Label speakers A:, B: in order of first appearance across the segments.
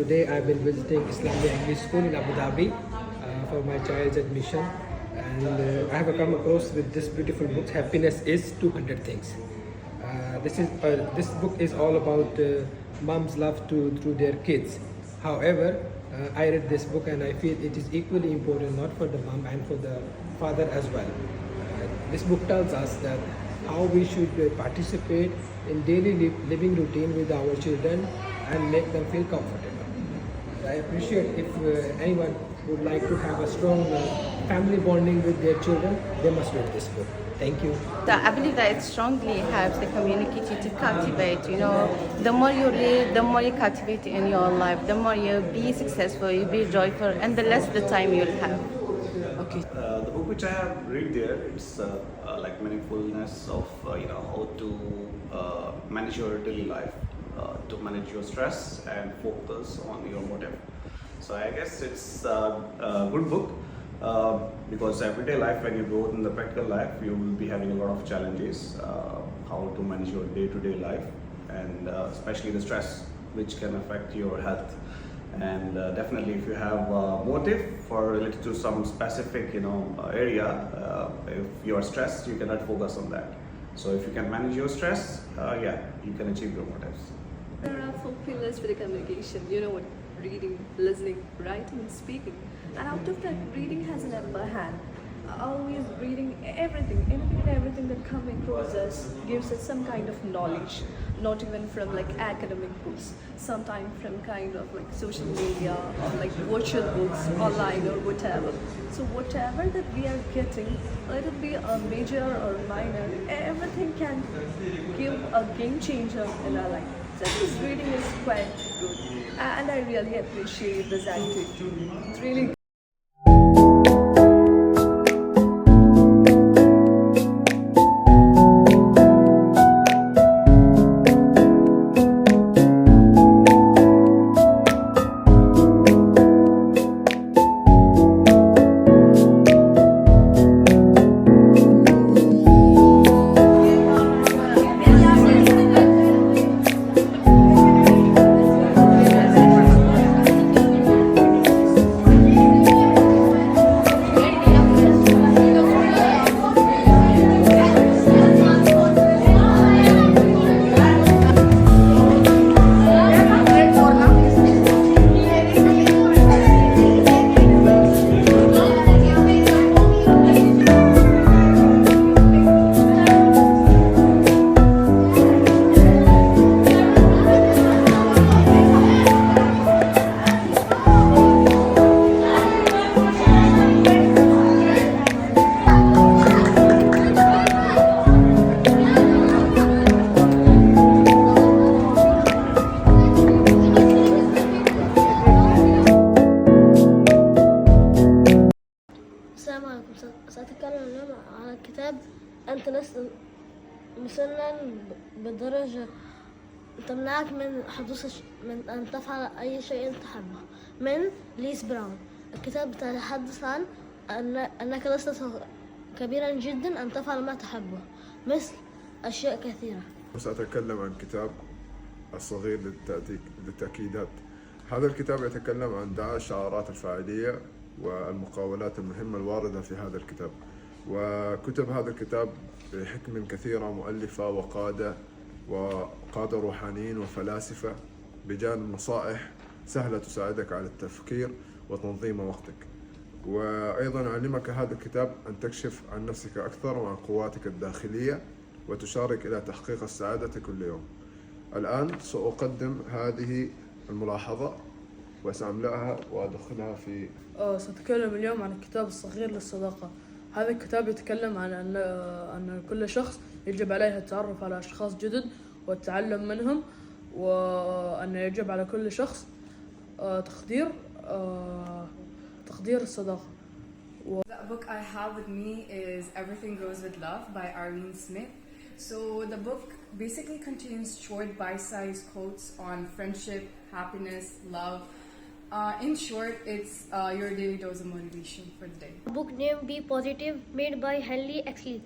A: today I've been visiting Islamic English School in Abu Dhabi for my child's admission, and I have come across with this beautiful book, Happiness is 200 Things. This book is all about mom's love to their kids. However, I read this book and I feel it is equally important not for the mom and for the father as well. This book tells us that how we should participate in daily living routine with our children and make them feel comfortable. I appreciate if anyone would like to have a strong family bonding with their children, they must read this book. Thank you.
B: So I believe that it strongly helps the community to cultivate, the more you live, the more you cultivate in your life, the more you be successful, you be joyful, and the less the time you'll have.
C: Okay.
D: The book which I have read there, it's like meaningfulness of how to manage your daily life, to manage your stress and focus on your motive. So I guess it's a good book because everyday life, when you go in the practical life, you will be having a lot of challenges, how to manage your day-to-day life, and especially the stress which can affect your health. And definitely if you have a motive for related to some specific area, if you are stressed, you cannot focus on that. So if you can manage your stress, you can achieve your motives.
E: There are 4 pillars for the communication. You know what? Reading, listening, writing, and speaking. And out of that, reading has an upper hand. Always reading anything and everything that comes across us gives us some kind of knowledge, not even from like academic books, sometimes from kind of like social media or like virtual books online or whatever. So whatever that we are getting, let it be a major or minor, everything can give a game changer in our life. So this reading is quite good, and I really appreciate this activity. It's really good.
F: السلام عليكم. سأتكلم اليوم عن كتاب أنت لست مسنا بدرجة تمنعك من من أن تفعل أي شيء تحبه، من ليس براون. الكتاب يتحدث عن أنك لست كبيرا جدا أن تفعل ما تحبه، مثل أشياء كثيرة.
G: سأتكلم عن كتاب الصغير للتأكيدات. هذا الكتاب يتكلم عن دعاء الشعارات الفاعلية والمقاولات المهمة الواردة في هذا الكتاب، وكتب هذا الكتاب بحكم كثيرة مؤلفة وقادة روحانيين وفلاسفة، بجانب نصائح سهلة تساعدك على التفكير وتنظيم وقتك. وأيضا يعلمك هذا الكتاب أن تكشف عن نفسك أكثر وعن قواتك الداخلية وتشارك إلى تحقيق السعادة كل يوم. الآن سأقدم هذه الملاحظة وسأملأها وأدخلها في
C: سأتكلم اليوم عن الكتاب الصغير للصداقة. هذا الكتاب يتكلم عن أن كل شخص يجب عليه التعرف على أشخاص جدد والتعلم منهم، وأن يجب على كل شخص تقدير الصداقة.
H: The book I have with me is Everything Grows with Love by Arlene Smith. So the book basically contains short bite-sized quotes on friendship, happiness, love. In short, it's your daily dose of motivation for the day.
F: Book name Be Positive, made by Henley Exley.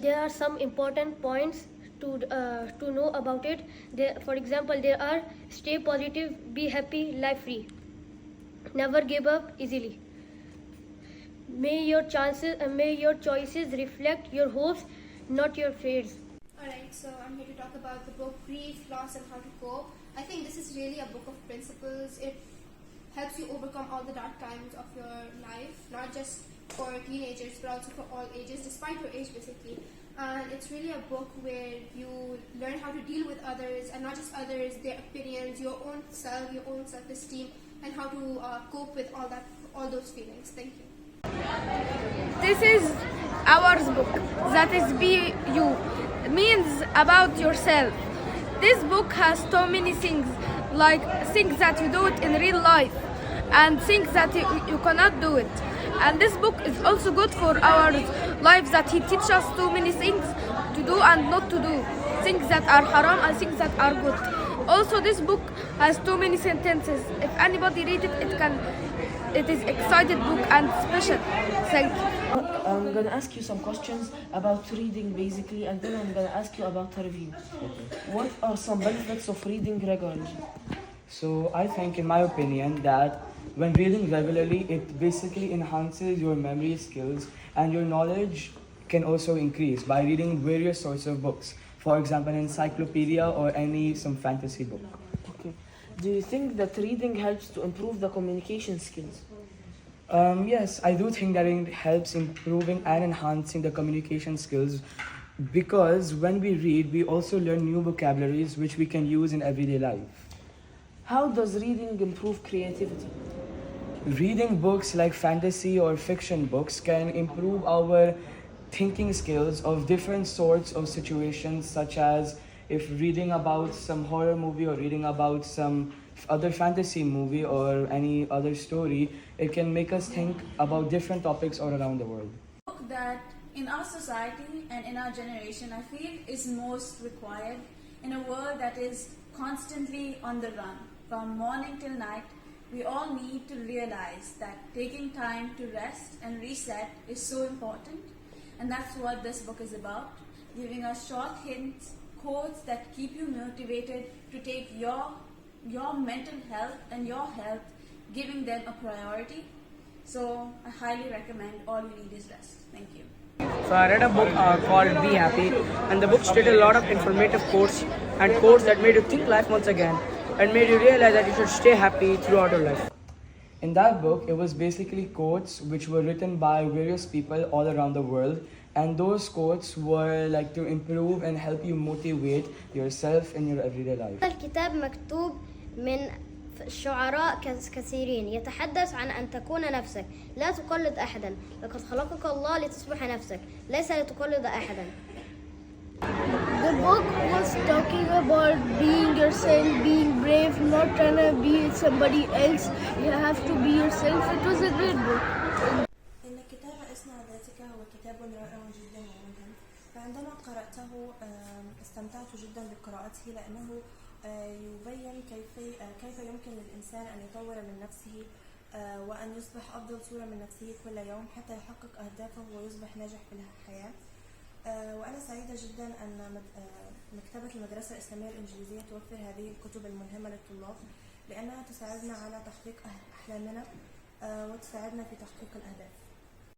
F: There are some important points to know about it. For example, there are stay positive, be happy, life free, never give up easily. May your choices reflect your hopes, not your fears.
I: Alright, so I'm here to talk about the book Grief, Loss and How to Cope. I think this is really a book of principles. It helps you overcome all the dark times of your life, not just for teenagers but also for all ages, despite your age basically. And it's really a book where you learn how to deal with others, and not just others, their opinions, your own self, your own self-esteem, and how to cope with all those feelings. Thank you.
J: This is our book, that is Be You. It means about yourself. This book has so many things, like things that you do it in real life and things that you cannot do it. And this book is also good for our lives, that he teaches us so many things to do and not to do, things that are haram and things that are good. Also, this book has too many sentences. If anybody read it, it is excited book and special. Thank you.
K: I'm gonna ask you some questions about reading basically, and then I'm gonna ask you about a review. What are some benefits of reading regularly?
L: So I think, in my opinion, that when reading regularly, it basically enhances your memory skills, and your knowledge can also increase by reading various sorts of books. For example, an encyclopedia or some fantasy book.
K: Okay. Do you think that reading helps to improve the communication skills?
L: Yes, I do think that it helps improving and enhancing the communication skills, because when we read, we also learn new vocabularies which we can use in everyday life.
K: How does reading improve creativity?
L: Reading books like fantasy or fiction books can improve our thinking skills of different sorts of situations, such as if reading about some horror movie or reading about some other fantasy movie or any other story, it can make us think about different topics all around the world.
M: Book that in our society and in our generation, I feel is most required in a world that is constantly on the run. From morning till night, we all need to realize that taking time to rest and reset is so important. And that's what this book is about, giving us short hints, quotes that keep you motivated to take your mental health and your health, giving them a priority. So I highly recommend All You Need Is Rest. Thank you.
N: So I read a book called Be Happy, and the book stated a lot of informative quotes and quotes that made you think life once again and made you realize that you should stay happy throughout your life.
L: In that book, it was basically quotes which were written by various people all around the world, and those quotes were like to improve and help you motivate yourself in your everyday life.
F: الكتاب مكتوب من شعراء كثيرين، يتحدث عن أن تكون نفسك، لا تقلد أحدا، لقد خلقك الله لتصبح نفسك، ليس لتقلد أحدا.
J: The book was talking about being yourself, being brave, not trying to be somebody else. You have to be yourself. It was a great book.
O: إن كتاب اصنع ذاتك هو كتاب رائع جدا وملهم، فعندما قرأته استمتعت جدا بقراءته، لأنه يبين كيف يمكن للإنسان أن يطور من نفسه وأن يصبح أفضل صورة من نفسه كل يوم حتى يحقق أهدافه ويصبح ناجح في الحياة. وأنا سعيدة جدا أن مكتبة المدرسة الإسلامية الإنجليزية توفر هذه الكتب الملهمة للطلاب، لأنها تساعدنا على تحقيق أحلامنا وتساعدنا في تحقيق الأهداف.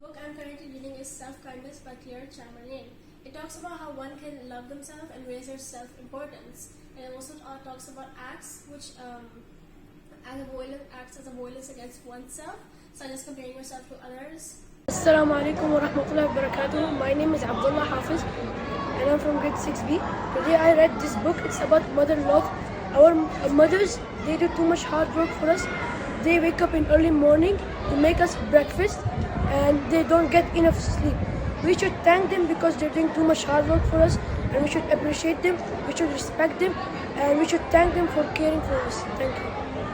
P: The book I'm currently reading is Self-Kindness by Claire Chamarin. It talks about how one can love themselves and raise their self-importance. And it also talks about acts which acts as a violence against oneself, such as comparing yourself to others.
J: Assalamu alaikum wa rahmatullahi wa barakatuh. My name is Abdullah Hafiz and I'm from grade 6B. Today I read this book. It's about mother love. Our mothers, they do too much hard work for us. They wake up in early morning to make us breakfast and they don't get enough sleep. We should thank them because they're doing too much hard work for us, and we should appreciate them, we should respect them, and we should thank them for caring for us. Thank you.